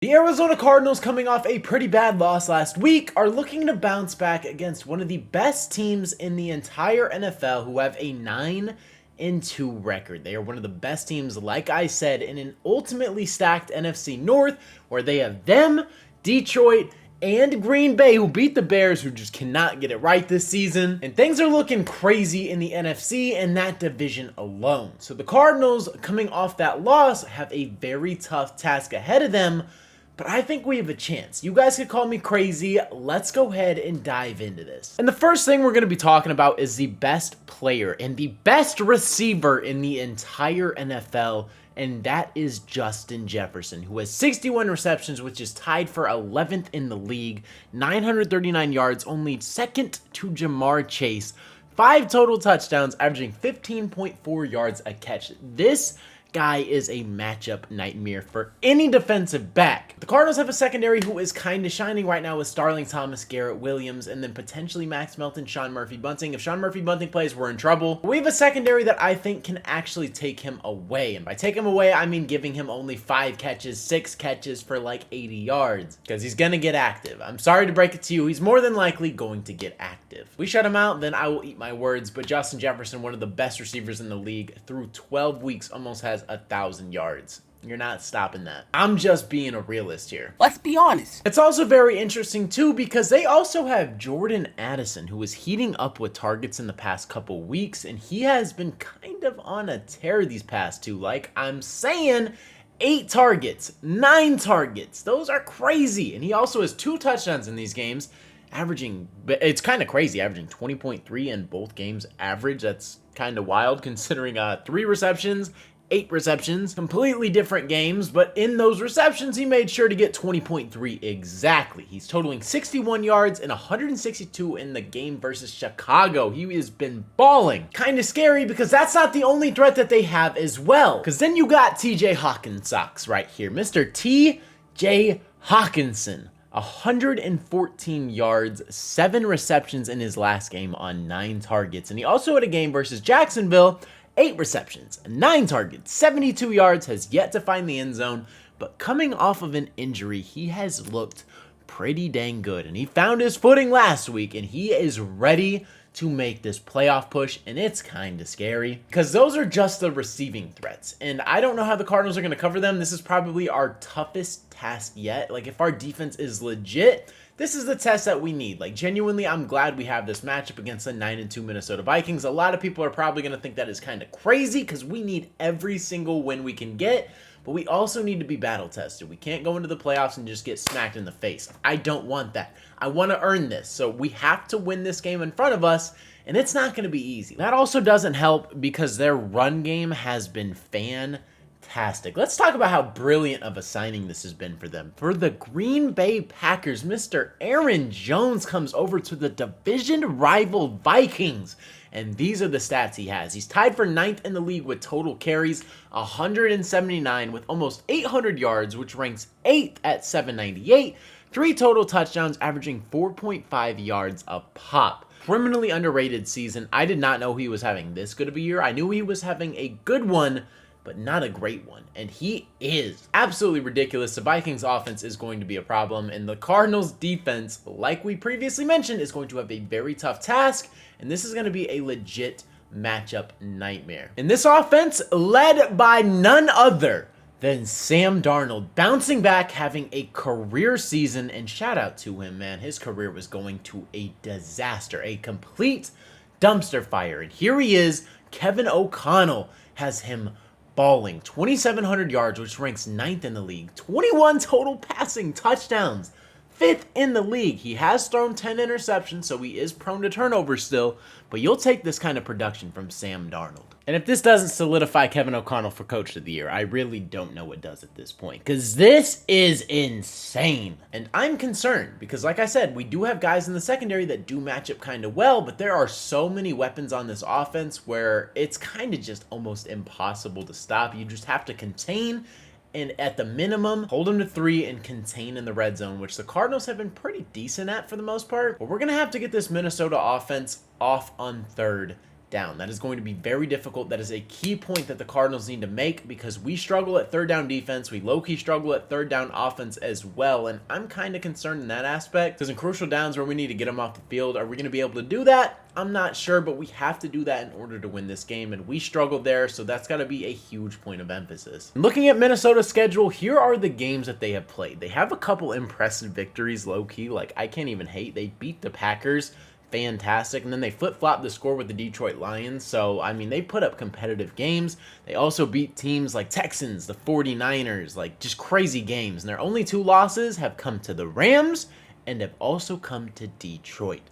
The Arizona Cardinals, coming off a pretty bad loss last week, are looking to bounce back against one of the best teams in the entire NFL who have a 9-2 record. They are one of the best teams, like I said, in an ultimately stacked NFC North, where they have them, Detroit, and Green Bay, who beat the Bears, who just cannot get it right this season. And things are looking crazy in the NFC and that division alone. So the Cardinals, coming off that loss, have a very tough task ahead of them, but I think we have a chance. You guys could call me crazy. Let's go ahead and dive into this. And the first thing we're going to be talking about is the best player and the best receiver in the entire NFL, and that is Justin Jefferson, who has 61 receptions, which is tied for 11th in the league, 939 yards, only second to Jamar Chase, 5 total touchdowns, averaging 15.4 yards a catch. This guy is a matchup nightmare for any defensive back. The Cardinals have a secondary who is kind of shining right now with Starling Thomas, Garrett Williams, and then potentially Max Melton, Sean Murphy-Bunting. If Sean Murphy-Bunting plays, we're in trouble. We have a secondary that I think can actually take him away. And by take him away, I mean giving him only 5 catches, 6 catches for like 80 yards. Because he's going to get active. I'm sorry to break it to you. He's more than likely going to get active. If we shut him out, then I will eat my words. But Justin Jefferson, one of the best receivers in the league, through 12 weeks, almost has 1,000 yards. You're not stopping that. I'm just being a realist here. Let's be honest. It's also very interesting too because they also have Jordan Addison, who is heating up with targets in the past couple weeks, and he has been kind of on a tear these past two. Like I'm saying, 8 targets, 9 targets. Those are crazy. And he also has 2 touchdowns in these games, averaging, it's kind of crazy, averaging 20.3 in both games average. That's kind of wild considering 3 receptions, 8 receptions, completely different games, but in those receptions, he made sure to get 20.3 exactly. He's totaling 61 yards and 162 in the game versus Chicago. He has been balling. Kind of scary because that's not the only threat that they have as well. Because then you got TJ Hawkinson right here. Mr. TJ Hawkinson. 114 yards, 7 receptions in his last game on 9 targets. And he also had a game versus Jacksonville, 8 receptions, 9 targets, 72 yards, has yet to find the end zone, but coming off of an injury, he has looked pretty dang good, and he found his footing last week, and he is ready to make this playoff push, and it's kind of scary, because those are just the receiving threats, and I don't know how the Cardinals are going to cover them. This is probably our toughest task yet. Like, if our defense is legit, this is the test that we need. Like, genuinely, I'm glad we have this matchup against the 9-2 Minnesota Vikings. A lot of people are probably going to think that is kind of crazy because we need every single win we can get, but we also need to be battle tested. We can't go into the playoffs and just get smacked in the face. I don't want that. I want to earn this. So we have to win this game in front of us, and it's not going to be easy. That also doesn't help because their run game has been fantastic. Let's talk about how brilliant of a signing this has been for them. For the Green Bay Packers, Mr. Aaron Jones comes over to the division rival Vikings. And these are the stats he has. He's tied for 9th in the league with total carries, 179 with almost 800 yards, which ranks 8th at 798. 3 total touchdowns, averaging 4.5 yards a pop. Criminally underrated season. I did not know he was having this good of a year. I knew he was having a good one, but not a great one. And he is absolutely ridiculous. The Vikings offense is going to be a problem, and the Cardinals defense, like we previously mentioned, is going to have a very tough task, and this is going to be a legit matchup nightmare. And this offense, led by none other than Sam Darnold, bouncing back, having a career season, and shout out to him, man. His career was going to a disaster, a complete dumpster fire. And here he is. Kevin O'Connell has him balling. 2,700 yards, which ranks 9th in the league. 21 total passing touchdowns. 5th in the league. He has thrown 10 interceptions, so he is prone to turnovers still, but you'll take this kind of production from Sam Darnold. And if this doesn't solidify Kevin O'Connell for Coach of the Year, I really don't know what does at this point, because this is insane. And I'm concerned, because like I said, we do have guys in the secondary that do match up kind of well, but there are so many weapons on this offense where it's kind of just almost impossible to stop. You just have to contain, and at the minimum, hold them to 3 and contain in the red zone, which the Cardinals have been pretty decent at for the most part. But we're going to have to get this Minnesota offense off on 3rd down. That is going to be very difficult. That is a key point that the Cardinals need to make because we struggle at third down defense. We low-key struggle at third down offense as well, and I'm kind of concerned in that aspect because in crucial downs where we need to get them off the field, are we going to be able to do that? I'm not sure, but we have to do that in order to win this game, and we struggled there, so that's got to be a huge point of emphasis. Looking at Minnesota's schedule, here are the games that they have played. They have a couple impressive victories, low-key. Like, I can't even hate. They beat the Packers. Fantastic. And then they flip-flopped the score with the Detroit Lions. So, I mean, they put up competitive games. They also beat teams like Texans, the 49ers, like just crazy games. And their only 2 losses have come to the Rams and have also come to Detroit.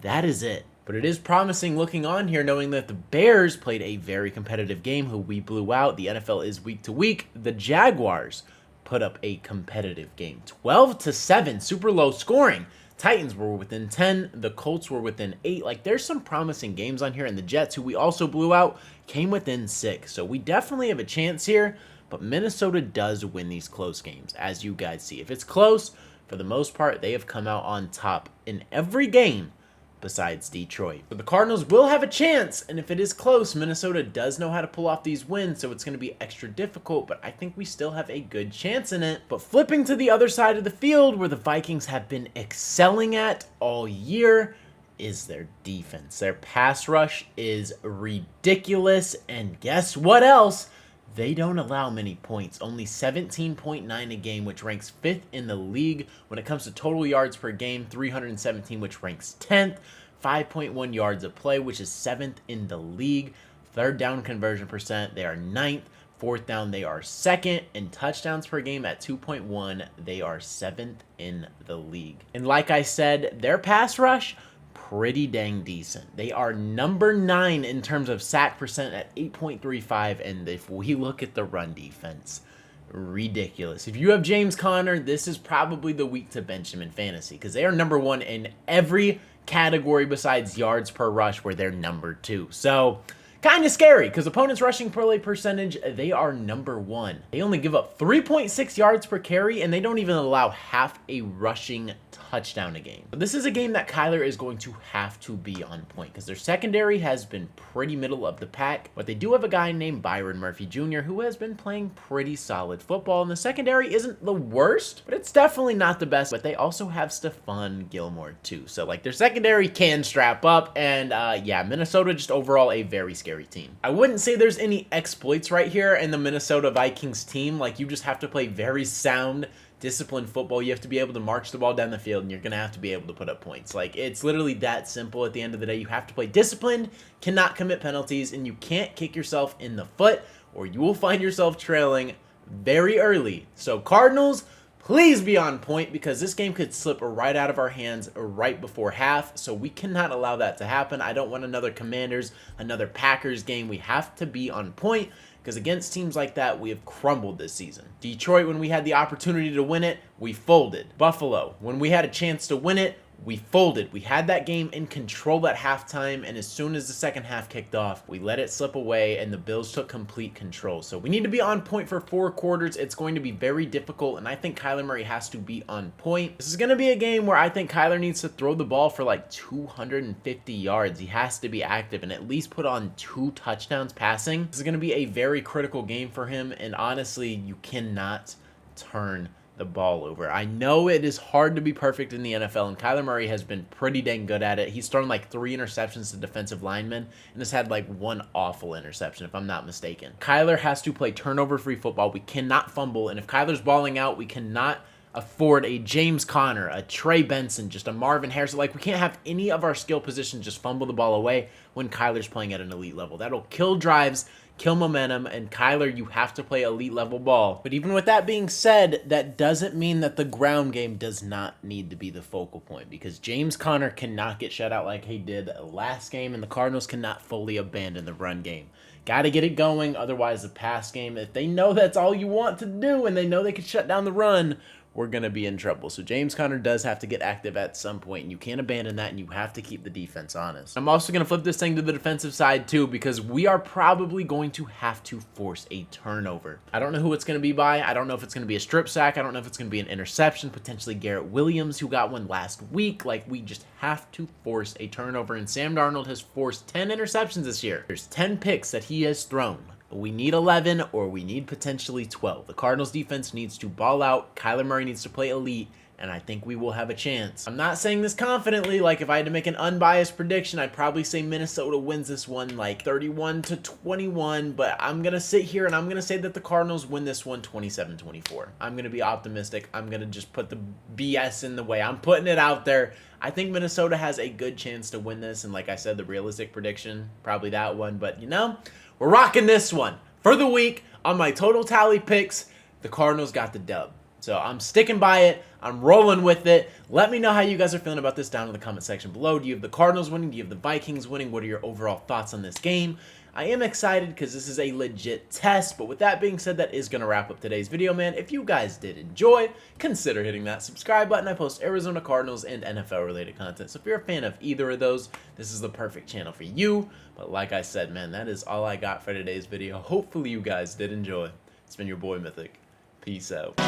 That is it. But it is promising looking on here, knowing that the Bears played a very competitive game, who we blew out. The NFL is week to week. The Jaguars put up a competitive game. 12-7, super low scoring. Titans were within 10. The Colts were within 8. Like, there's some promising games on here. And the Jets, who we also blew out, came within 6. So we definitely have a chance here. But Minnesota does win these close games, as you guys see. If it's close, for the most part, they have come out on top in every game besides Detroit. But the Cardinals will have a chance, and if it is close, Minnesota does know how to pull off these wins, so it's going to be extra difficult, but I think we still have a good chance in it. But flipping to the other side of the field, where the Vikings have been excelling at all year, is their defense. Their pass rush is ridiculous, and guess what else? They don't allow many points, only 17.9 a game, which ranks 5th in the league. When it comes to total yards per game, 317, which ranks 10th. 5.1 yards a play, which is 7th in the league. Third down conversion percent, they are 9th. Fourth down, they are 2nd. And touchdowns per game at 2.1, they are 7th in the league. And like I said, their pass rush, pretty dang decent. They are number 9 in terms of sack percent at 8.35, and if we look at the run defense, ridiculous. If you have James Conner, this is probably the week to bench him in fantasy because they are number 1 in every category besides yards per rush, where they're number 2. So kind of scary because opponents' rushing play percentage, they are number 1. They only give up 3.6 yards per carry, and they don't even allow half a rushing touchdown a game. But this is a game that Kyler is going to have to be on point because their secondary has been pretty middle of the pack, but they do have a guy named Byron Murphy Jr. who has been playing pretty solid football, and the secondary isn't the worst, but it's definitely not the best. But they also have Stephon Gilmore too, so like their secondary can strap up, and yeah, Minnesota just overall a very scary team. I wouldn't say there's any exploits right here in the Minnesota Vikings team. Like, you just have to play very sound, disciplined football. You have to be able to march the ball down the field, and you're going to have to be able to put up points. Like, it's literally that simple at the end of the day. You have to play disciplined, cannot commit penalties, and you can't kick yourself in the foot, or you will find yourself trailing very early. So Cardinals, please be on point because this game could slip right out of our hands right before half, so we cannot allow that to happen. I don't want another Commanders, another Packers game. We have to be on point because against teams like that, we have crumbled this season. Detroit, when we had the opportunity to win it, we folded. Buffalo, when we had a chance to win it, we folded. We had that game in control at halftime, and as soon as the second half kicked off, we let it slip away, and the Bills took complete control. So we need to be on point for 4 quarters. It's going to be very difficult, and I think Kyler Murray has to be on point. This is going to be a game where I think Kyler needs to throw the ball for like 250 yards. He has to be active and at least put on 2 touchdowns passing. This is going to be a very critical game for him, and honestly, you cannot turn the ball over. I know it is hard to be perfect in the NFL, and Kyler Murray has been pretty dang good at it. He's thrown like 3 interceptions to defensive linemen and has had like 1 awful interception, if I'm not mistaken. Kyler has to play turnover-free football. We cannot fumble, and if Kyler's balling out, we cannot afford a James Conner, a Trey Benson, just a Marvin Harrison. Like, we can't have any of our skill positions just fumble the ball away when Kyler's playing at an elite level. That'll kill drives, kill momentum, and Kyler, you have to play elite level ball. But even with that being said, that doesn't mean that the ground game does not need to be the focal point, because James Conner cannot get shut out like he did last game, and the Cardinals cannot fully abandon the run game. Got to get it going, otherwise the pass game, if they know that's all you want to do and they know they can shut down the run, we're going to be in trouble. So James Conner does have to get active at some point, and you can't abandon that, and you have to keep the defense honest. I'm also going to flip this thing to the defensive side too, because we are probably going to have to force a turnover. I don't know who it's going to be by. I don't know if it's going to be a strip sack. I don't know if it's going to be an interception, potentially Garrett Williams, who got one last week. Like, we just have to force a turnover, and Sam Darnold has forced 10 interceptions this year. There's 10 picks that he has thrown. We need 11, or we need potentially 12. The Cardinals defense needs to ball out. Kyler Murray needs to play elite, and I think we will have a chance. I'm not saying this confidently. Like, if I had to make an unbiased prediction, I'd probably say Minnesota wins this one like 31-21, but I'm going to sit here and I'm going to say that the Cardinals win this one 27-24. I'm going to be optimistic. I'm going to just put the BS in the way. I'm putting it out there. I think Minnesota has a good chance to win this, and like I said, the realistic prediction, probably that one, but you know, we're rocking this one. For the week, on my total tally picks, the Cardinals got the dub. So I'm sticking by it. I'm rolling with it. Let me know how you guys are feeling about this down in the comment section below. Do you have the Cardinals winning? Do you have the Vikings winning? What are your overall thoughts on this game? I am excited because this is a legit test. But with that being said, that is going to wrap up today's video, man. If you guys did enjoy, consider hitting that subscribe button. I post Arizona Cardinals and NFL related content. So if you're a fan of either of those, this is the perfect channel for you. But like I said, man, that is all I got for today's video. Hopefully you guys did enjoy. It's been your boy Mythic. Peace out.